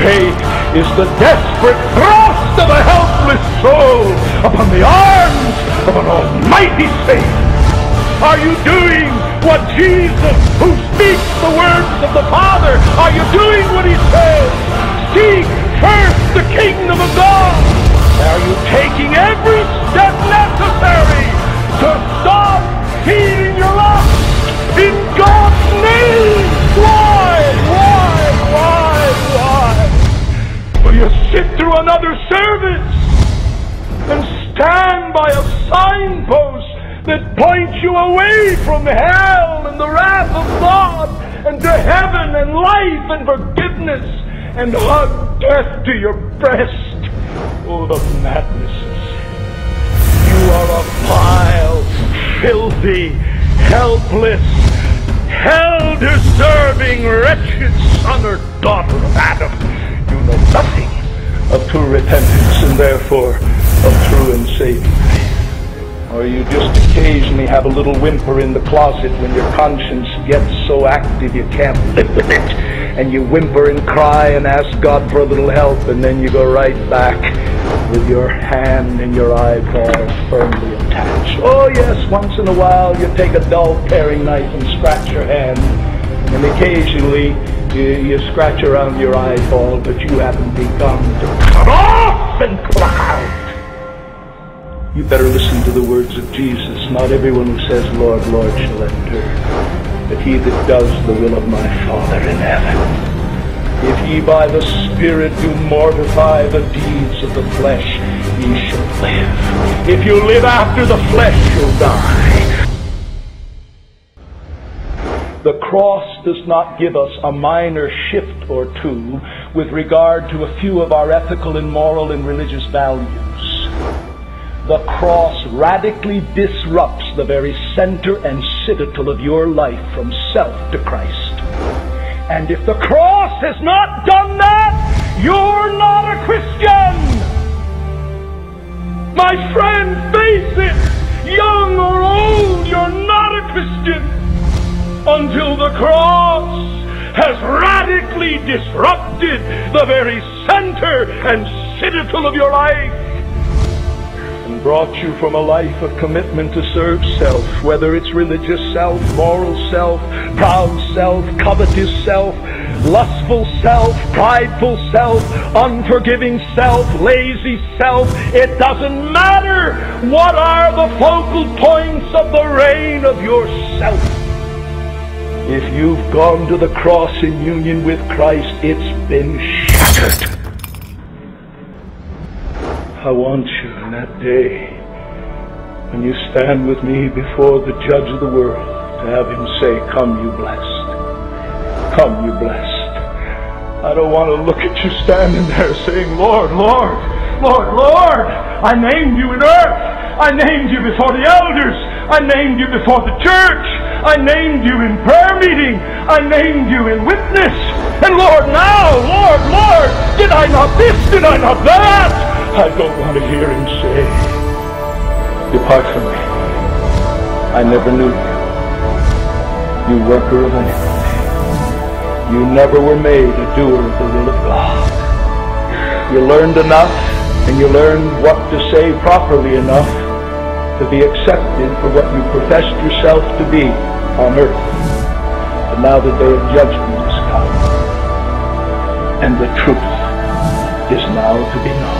faith is the desperate thrust of a helpless soul upon the arms of an almighty Savior. Are you doing what Jesus, who speaks the words of the Father, are you doing what he says? Seek first the kingdom of God. Are you taking every step necessary to stop feeding your lust in God's name? Why? Will you sit through another service and stand by a signpost that points you away from hell and the wrath of God and to heaven and life and forgiveness, and hug death to your breast? Oh, the madnesses. You are a vile, filthy, helpless, hell-deserving, wretched son or daughter of Adam. You know nothing of true repentance and therefore of true and saving faith. Or you just occasionally have a little whimper in the closet when your conscience gets so active you can't live with it, and you whimper and cry and ask God for a little help, and then you go right back with your hand and your eyeball firmly attached. Oh yes, once in a while you take a dull paring knife and scratch your hand, and occasionally you scratch around your eyeball, but you haven't begun to cut off and pluck out. You better listen to the words of Jesus. Not everyone who says, Lord, Lord, shall enter, but he that does the will of my Father in heaven. If ye by the Spirit do mortify the deeds of the flesh, ye shall live. If you live after the flesh, you'll die. The cross does not give us a minor shift or two with regard to a few of our ethical and moral and religious values. The cross radically disrupts the very center and citadel of your life from self to Christ. And if the cross has not done that, you're not a Christian. My friend, face it. Young or old, you're not a Christian until the cross has radically disrupted the very center and citadel of your life, and brought you from a life of commitment to serve self, whether it's religious self, moral self, proud self, covetous self, lustful self, prideful self, unforgiving self, lazy self. It doesn't matter. What are the focal points of the reign of yourself? If you've gone to the cross in union with Christ, it's been shattered. I want you in that day, when you stand with me before the Judge of the world, to have him say, come you blessed. Come you blessed. I don't want to look at you standing there saying, Lord, Lord, Lord, Lord. I named you in earth. I named you before the elders. I named you before the church. I named you in prayer meeting. I named you in witness. And Lord, now, Lord, Lord, did I not this? Did I not that? I don't want to hear him say, depart from me. I never knew you. You worker of iniquity. You never were made a doer of the will of God. You learned enough, and you learned what to say properly enough to be accepted for what you professed yourself to be on earth. But now the day of judgment has come, and the truth is now to be known.